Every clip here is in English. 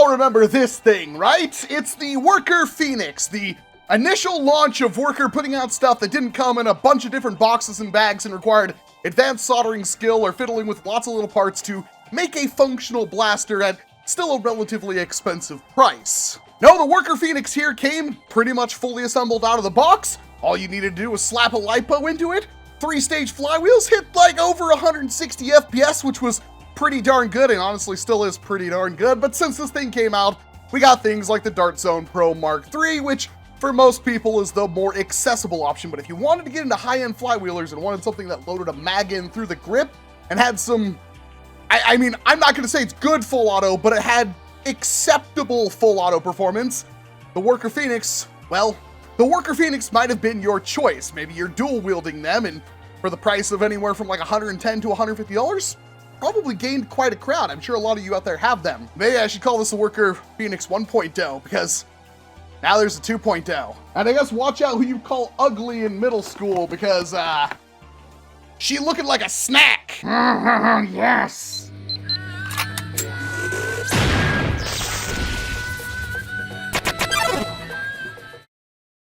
all remember this thing, right? It's the Worker Phoenix, the initial launch of Worker putting out stuff that didn't come in a bunch of different boxes and bags and required advanced soldering skill or fiddling with lots of little parts to make a functional blaster at still a relatively expensive price. No, the Worker Phoenix here came pretty much fully assembled out of the box. All you needed to do was slap a lipo into it. 3-stage flywheels hit like over 160 FPS, which was pretty darn good, and honestly still is pretty darn good. But since this thing came out, we got things like the Dart Zone Pro Mark III, which for most people is the more accessible option. But if you wanted to get into high-end flywheelers and wanted something that loaded a mag in through the grip and had some, I mean, I'm not going to say it's good full auto, but it had acceptable full auto performance, the Worker Phoenix, well, the Worker Phoenix might have been your choice. Maybe you're dual wielding them, and for the price of anywhere from like $110 to $150, probably gained quite a crowd. I'm sure a lot of you out there have them. Maybe I should call this the Worker Phoenix 1.0, because now there's a 2.0. And I guess watch out who you call ugly in middle school, because she looking like a snack. Yes.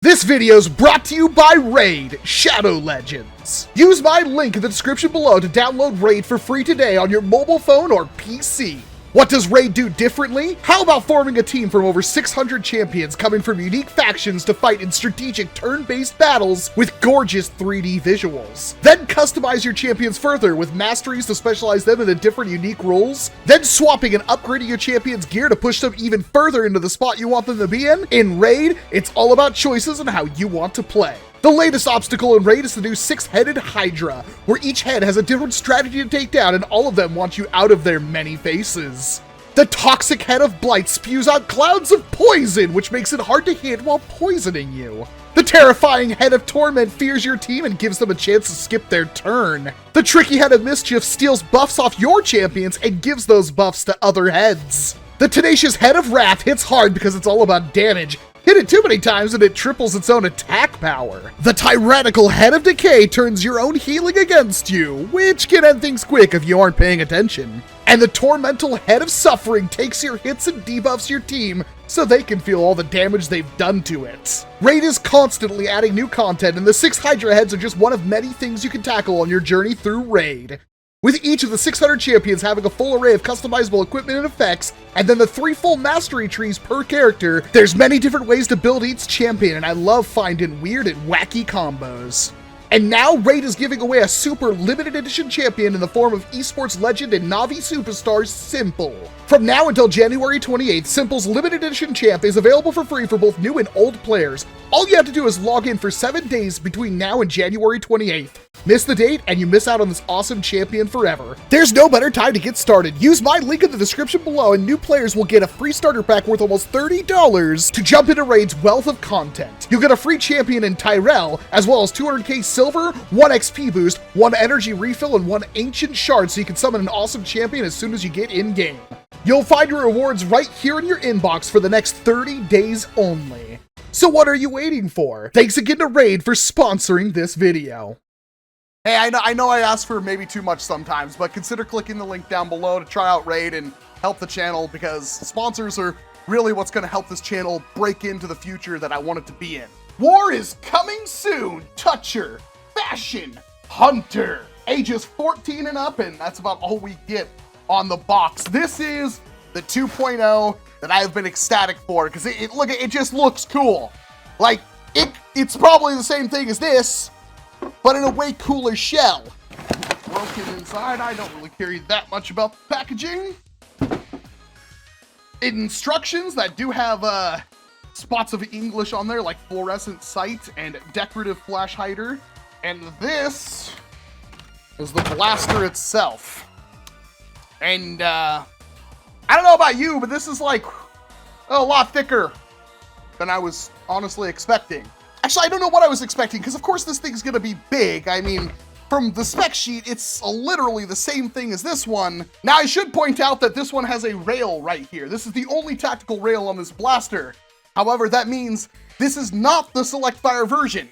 This video is brought to you by Raid Shadow Legends. Use my link in the description below to download Raid for free today on your mobile phone or PC. What does Raid do differently? How about forming a team from over 600 champions coming from unique factions to fight in strategic turn-based battles with gorgeous 3D visuals? Then customize your champions further with masteries to specialize them into different unique roles? Then swapping and upgrading your champion's gear to push them even further into the spot you want them to be in? In Raid, it's all about choices and how you want to play. The latest obstacle in Raid is the new 6-headed Hydra, where each head has a different strategy to take down and all of them want you out of their many faces. The toxic head of Blight spews out clouds of poison, which makes it hard to hit while poisoning you. The terrifying head of Torment fears your team and gives them a chance to skip their turn. The tricky head of Mischief steals buffs off your champions and gives those buffs to other heads. The tenacious head of Wrath hits hard because it's all about damage. Hit it too many times and it triples its own attack power. The tyrannical head of Decay turns your own healing against you, which can end things quick if you aren't paying attention. And the tormental head of Suffering takes your hits and debuffs your team so they can feel all the damage they've done to it. Raid is constantly adding new content, and the 6 Hydra heads are just one of many things you can tackle on your journey through Raid. With each of the 600 champions having a full array of customizable equipment and effects, and then the 3 full mastery trees per character, there's many different ways to build each champion, and I love finding weird and wacky combos. And now Raid is giving away a super limited edition champion in the form of esports legend and Navi superstar Simple. From now until January 28th, Simple's limited edition champ is available for free for both new and old players. All you have to do is log in for 7 days between now and January 28th. Miss the date and you miss out on this awesome champion forever. There's no better time to get started. Use my link in the description below and new players will get a free starter pack worth almost $30 to jump into Raid's wealth of content. You'll get a free champion in Tyrell, as well as 200k silver, 1 XP boost, 1 energy refill, and 1 ancient shard so you can summon an awesome champion as soon as you get in-game. You'll find your rewards right here in your inbox for the next 30 days only. So what are you waiting for? Thanks again to Raid for sponsoring this video. Hey, I know I ask for maybe too much sometimes, but consider clicking the link down below to try out Raid and help the channel, because sponsors are really what's going to help this channel break into the future that I want it to be in. War is coming soon. Toucher, Fashion, Hunter, ages 14 and up, and that's about all we get on the box. This is the 2.0 that I've been ecstatic for, because it just looks cool. Like, it's probably the same thing as this, but in a way cooler shell. Broken inside, I don't really care that much about the packaging. Instructions that do have spots of English on there, like fluorescent sight and decorative flash hider. And this is the blaster itself. And I don't know about you, but this is like a lot thicker than I was honestly expecting. Actually, I don't know what I was expecting, because of course this thing's gonna be big. I mean, from the spec sheet, it's literally the same thing as this one. Now, I should point out that this one has a rail right here. This is the only tactical rail on this blaster. However, that means this is not the Select Fire version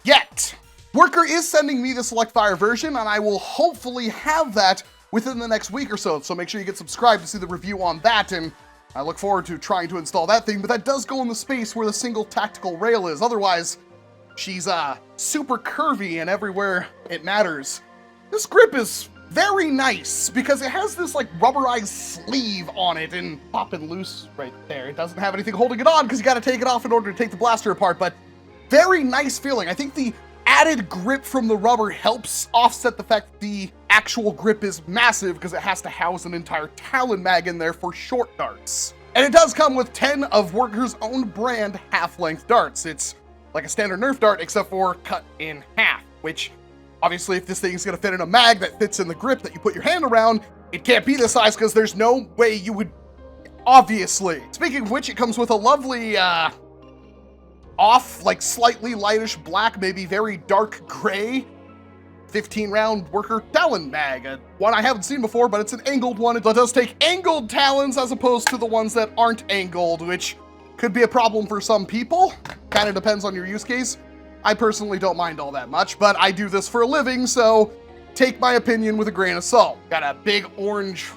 yet. Worker is sending me the Select Fire version, and I will hopefully have that within the next week or so. So make sure you get subscribed to see the review on that. And I look forward to trying to install that thing, but that does go in the space where the single tactical rail is. Otherwise, she's super curvy and everywhere it matters. This grip is very nice because it has this like rubberized sleeve on it and popping loose right there. It doesn't have anything holding it on because you got to take it off in order to take the blaster apart, but very nice feeling. I think the added grip from the rubber helps offset the fact that the actual grip is massive because it has to house an entire Talon mag in there for short darts. And it does come with 10 of Worker's own brand half-length darts. It's like a standard Nerf dart except for cut in half, which obviously if this thing is going to fit in a mag that fits in the grip that you put your hand around, it can't be this size because there's no way you would, obviously. Speaking of which, it comes with a lovely like slightly lightish black, maybe very dark gray 15 round Worker Talon mag, one I haven't seen before, but it's an angled one. It does take angled Talons as opposed to the ones that aren't angled, which could be a problem for some people. Kind of depends on your use case. I personally don't mind all that much, but I do this for a living, so take my opinion with a grain of salt. Got a big orange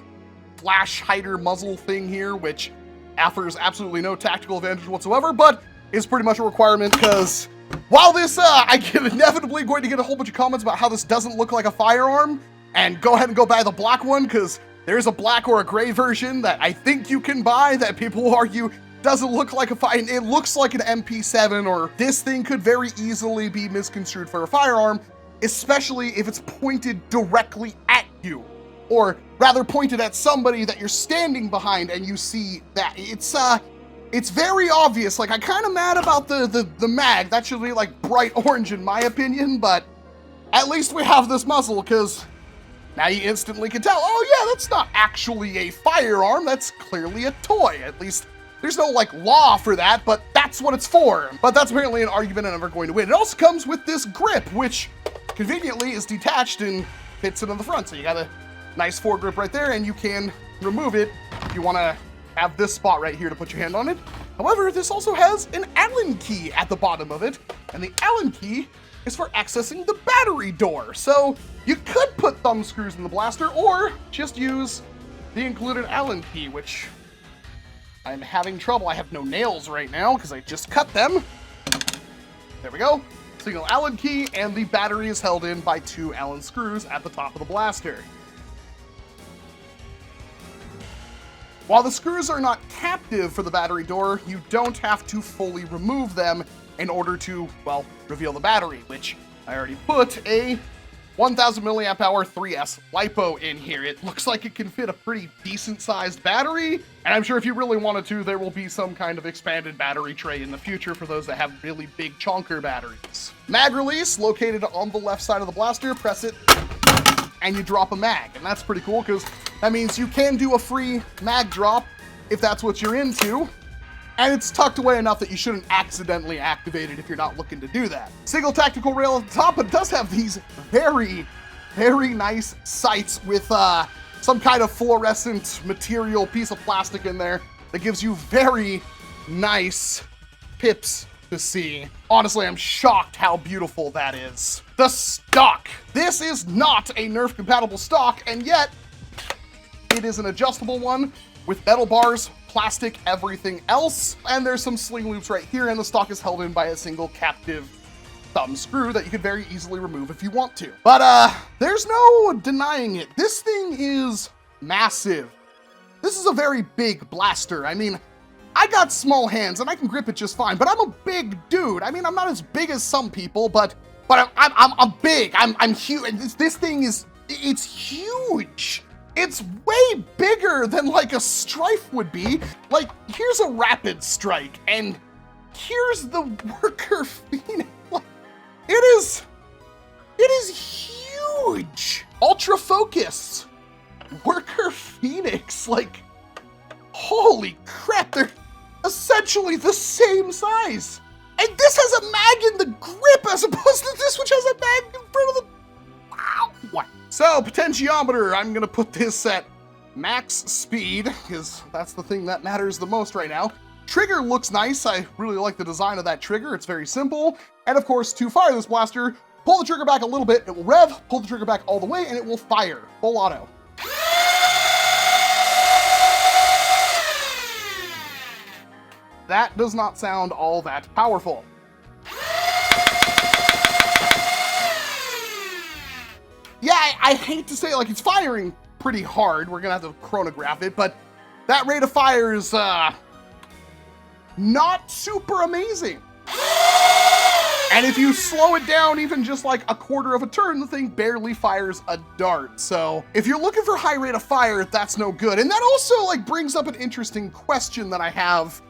flash hider muzzle thing here, which offers absolutely no tactical advantage whatsoever, but is pretty much a requirement because while this, I get inevitably going to get a whole bunch of comments about how this doesn't look like a firearm, and go ahead and go buy the black one because there's a black or a gray version that I think you can buy that people will argue doesn't look like a firearm. It looks like an MP7, or this thing could very easily be misconstrued for a firearm, especially if it's pointed directly at you, or rather pointed at somebody that you're standing behind and you see that. It's very obvious. Like, I'm kind of mad about the mag. That should be like bright orange in my opinion, but at least we have this muzzle because now you instantly can tell, oh yeah, that's not actually a firearm. That's clearly a toy. At least there's no like law for that, but that's what it's for. But that's apparently an argument I'm never going to win. It also comes with this grip, which conveniently is detached and fits it on the front. So you got a nice foregrip right there, and you can remove it if you want to have this spot right here to put your hand on it. However, this also has an Allen key at the bottom of it, and the Allen key is for accessing the battery door. So you could put thumb screws in the blaster or just use the included Allen key, which I'm having trouble. I have no nails right now because I just cut them. There we go. Single Allen key, and the battery is held in by 2 Allen screws at the top of the blaster. While the screws are not captive for the battery door, you don't have to fully remove them in order to, well, reveal the battery, which I already put a 1000 milliamp hour 3S LiPo in here. It looks like it can fit a pretty decent sized battery, and I'm sure if you really wanted to, there will be some kind of expanded battery tray in the future for those that have really big chonker batteries. Mag release located on the left side of the blaster. Press it and you drop a mag, and that's pretty cool because that means you can do a free mag drop if that's what you're into, and it's tucked away enough that you shouldn't accidentally activate it if you're not looking to do that. Single tactical rail at the top, but it does have these very, very nice sights with some kind of fluorescent material piece of plastic in there that gives you very nice pips to see. Honestly, I'm shocked how beautiful that is. The stock. This is not a Nerf compatible stock, and yet it is an adjustable one with metal bars, plastic, everything else, and there's some sling loops right here, and the stock is held in by a single captive thumb screw that you could very easily remove if you want to. But there's no denying it. This thing is massive. This is a very big blaster. I mean, I got small hands and I can grip it just fine, but I'm a big dude. I mean, I'm not as big as some people, but I'm big. I'm huge. This thing is, it's huge. It's way bigger than like a Strife would be. Like, here's a Rapid Strike, and here's the Worker Phoenix. Like, it is huge. Ultra Focus, Worker Phoenix, like, holy crap, they're essentially the same size. And this has a mag in the grip as opposed to this, which has a mag in front of the, wow. So, potentiometer, I'm gonna put this at max speed, because that's the thing that matters the most right now. Trigger looks nice. I really like the design of that trigger. It's very simple. And of course, to fire this blaster, pull the trigger back a little bit, it will rev, pull the trigger back all the way, and it will fire. Full auto. that does not sound all that powerful. Yeah, I hate to say it, like, it's firing pretty hard. We're gonna have to chronograph it, but that rate of fire is not super amazing. And if you slow it down even just like a quarter of a turn, the thing barely fires a dart. So if you're looking for high rate of fire, that's no good. And that also like brings up an interesting question that I have.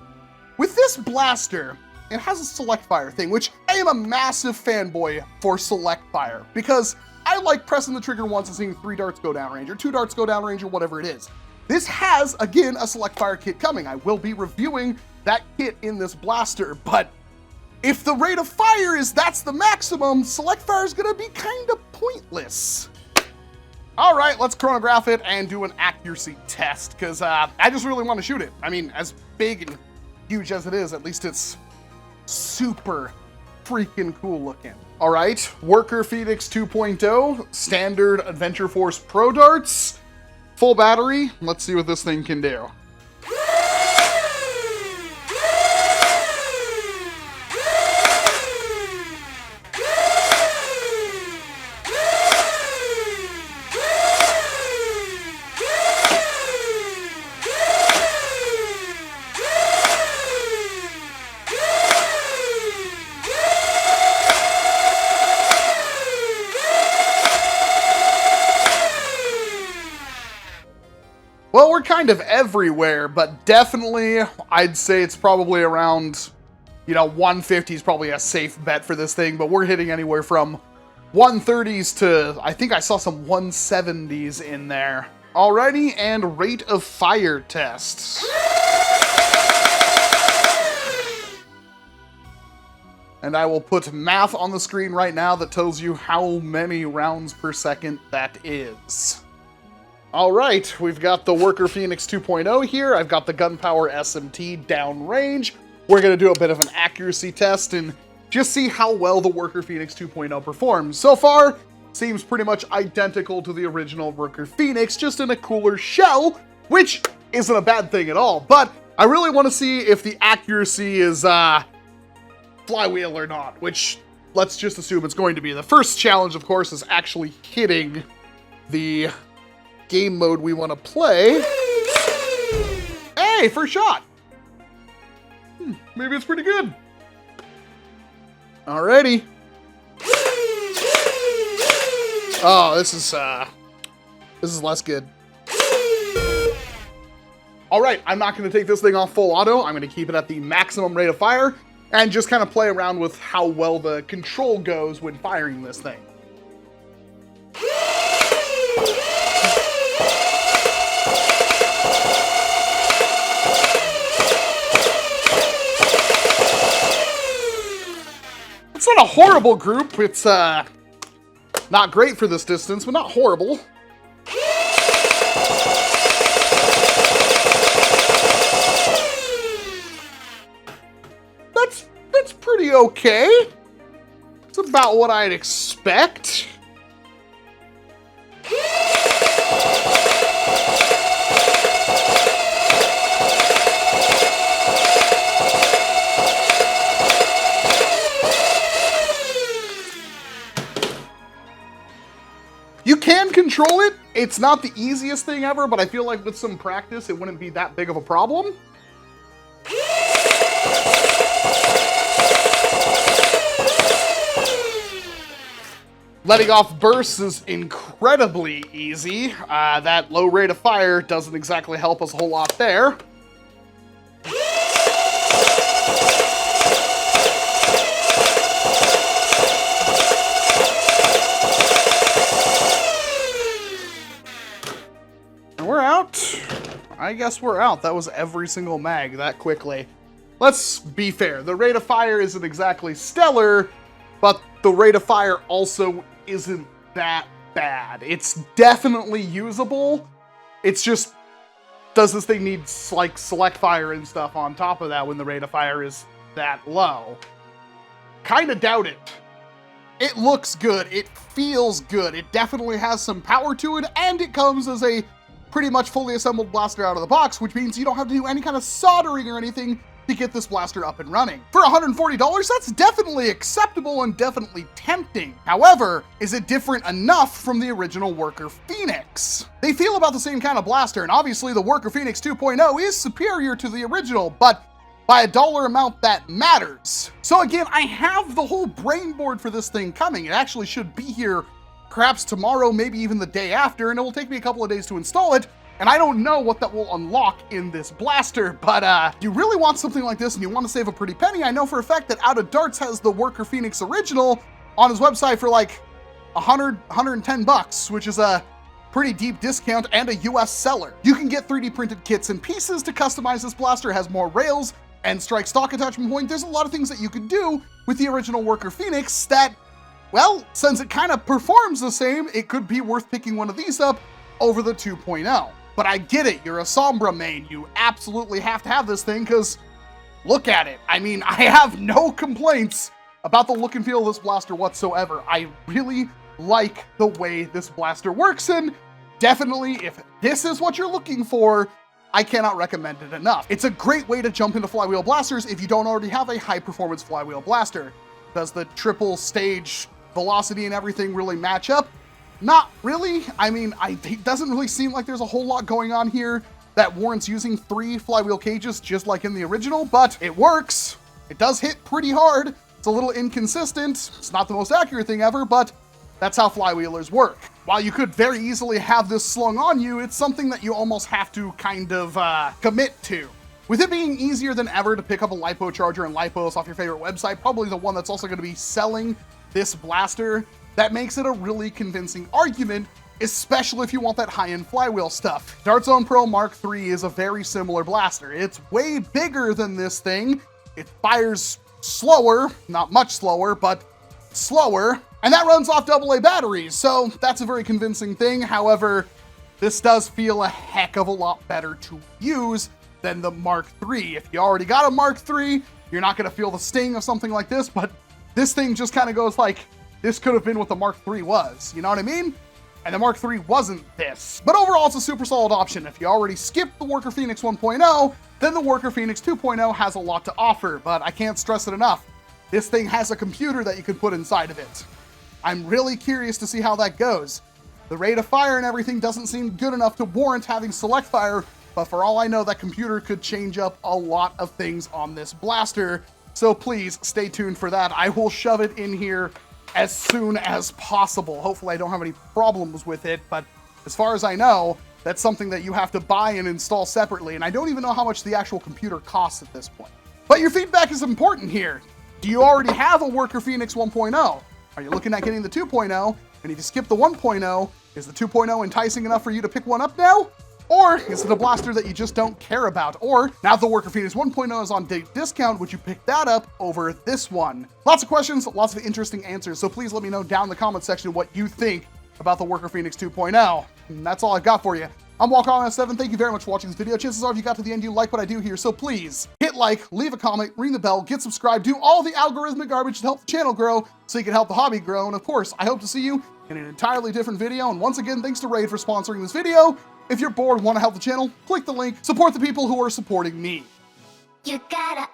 With this blaster, it has a select fire thing, which I am a massive fanboy for select fire because I like pressing the trigger once and seeing 3 darts go downrange or 2 darts go downrange or whatever it is. This has, again, a select fire kit coming. I will be reviewing that kit in this blaster, but if the rate of fire is that's the maximum, select fire is gonna be kind of pointless. All right, let's chronograph it and do an accuracy test because I just really want to shoot it. I mean, as big and huge as it is, at least it's super freaking cool looking. All right, Worker Phoenix 2.0, standard Adventure Force Pro darts, full battery. Let's see what this thing can do. Well, we're kind of everywhere, but definitely I'd say it's probably around, 150 is probably a safe bet for this thing, but we're hitting anywhere from 130s to, I think I saw some 170s in there. Alrighty, and rate of fire tests. And I will put math on the screen right now that tells you how many rounds per second that is. All right, we've got the Worker Phoenix 2.0 here. I've got the Gunpower SMT downrange. We're gonna do a bit of an accuracy test and just see how well the Worker Phoenix 2.0 performs. So far, seems pretty much identical to the original Worker Phoenix, just in a cooler shell, which isn't a bad thing at all. But I really want to see if the accuracy is flywheel or not, which let's just assume it's going to be. The first challenge, of course, is actually hitting the game mode we want to play. Hey, first shot. Maybe it's pretty good. Alrighty. Oh, this is less good. All right, I'm not going to take this thing off full auto. I'm going to keep it at the maximum rate of fire and just kind of play around with how well the control goes when firing this thing. It's not a horrible group. It's not great for this distance, but not horrible. That's pretty okay. It's about what I'd expect. You can control it. It's not the easiest thing ever, but I feel like with some practice, it wouldn't be that big of a problem. Letting off bursts is incredibly easy. That low rate of fire doesn't exactly help us a whole lot there. We're out. I guess we're out. That was every single mag that quickly. Let's be fair. The rate of fire isn't exactly stellar, but the rate of fire also isn't that bad. It's definitely usable. It's just, does this thing need like select fire and stuff on top of that when the rate of fire is that low? Kinda doubt it. It looks good. It feels good. It definitely has some power to it, and it comes as a pretty much fully assembled blaster out of the box, which means you don't have to do any kind of soldering or anything to get this blaster up and running. For $140, that's definitely acceptable and definitely tempting. However, is it different enough from the original Worker Phoenix? They feel about the same kind of blaster, and obviously the Worker Phoenix 2.0 is superior to the original, but by a dollar amount that matters. So again, I have the whole brain board for this thing coming. It actually should be here perhaps tomorrow, maybe even the day after, and it will take me a couple of days to install it. And I don't know what that will unlock in this blaster, but if you really want something like this and you want to save a pretty penny, I know for a fact that Out of Darts has the Worker Phoenix original on his website for like 110 bucks, which is a pretty deep discount and a US seller. You can get 3D printed kits and pieces to customize this blaster. It has more rails and strike stock attachment point. There's a lot of things that you could do with the original Worker Phoenix that, well, since it kind of performs the same, it could be worth picking one of these up over the 2.0. But I get it, you're a Sombra main. You absolutely have to have this thing because look at it. I mean, I have no complaints about the look and feel of this blaster whatsoever. I really like the way this blaster works, and definitely if this is what you're looking for, I cannot recommend it enough. It's a great way to jump into flywheel blasters if you don't already have a high performance flywheel blaster. Does the triple stage velocity and everything really match up? Not really. I mean, it doesn't really seem like there's a whole lot going on here that warrants using 3 flywheel cages just like in the original, but it works. It does hit pretty hard. It's a little inconsistent. It's not the most accurate thing ever, but that's how flywheelers work. While you could very easily have this slung on you, it's something that you almost have to kind of commit to. With it being easier than ever to pick up a LiPo charger and LiPos off your favorite website, probably the one that's also going to be selling this blaster, that makes it a really convincing argument, especially if you want that high-end flywheel stuff. Dartzone Pro Mark III is a very similar blaster. It's way bigger than this thing. It fires slower, not much slower, but slower, and that runs off AA batteries, so that's a very convincing thing. However, this does feel a heck of a lot better to use than the Mark III. If you already got a Mark III, you're not gonna feel the sting of something like this, but this thing just kind of goes like, this could have been what the Mark III was, you know what I mean? And the Mark III wasn't this. But overall, it's a super solid option. If you already skipped the Worker Phoenix 1.0, then the Worker Phoenix 2.0 has a lot to offer, but I can't stress it enough. This thing has a computer that you can put inside of it. I'm really curious to see how that goes. The rate of fire and everything doesn't seem good enough to warrant having select fire, but for all I know, that computer could change up a lot of things on this blaster. So please stay tuned for that. I will shove it in here as soon as possible. Hopefully I don't have any problems with it, but as far as I know, that's something that you have to buy and install separately, and I don't even know how much the actual computer costs at this point. But your feedback is important here. Do you already have a Worker Phoenix 1.0? Are you looking at getting the 2.0? And if you skip the 1.0, is the 2.0 enticing enough for you to pick one up now? Or is it a blaster that you just don't care about? Or now the Worker Phoenix 1.0 is on deep discount, would you pick that up over this one? Lots of questions, lots of interesting answers, so please let me know down in the comment section what you think about the Worker Phoenix 2.0. And that's all I've got for you. I'm Walcom S7, thank you very much for watching this video. Chances are if you got to the end, you like what I do here, so please hit like, leave a comment, ring the bell, get subscribed, do all the algorithmic garbage to help the channel grow so you can help the hobby grow. And of course, I hope to see you in an entirely different video. And once again, thanks to Raid for sponsoring this video. If you're bored and want to help the channel, click the link, support the people who are supporting me. You gotta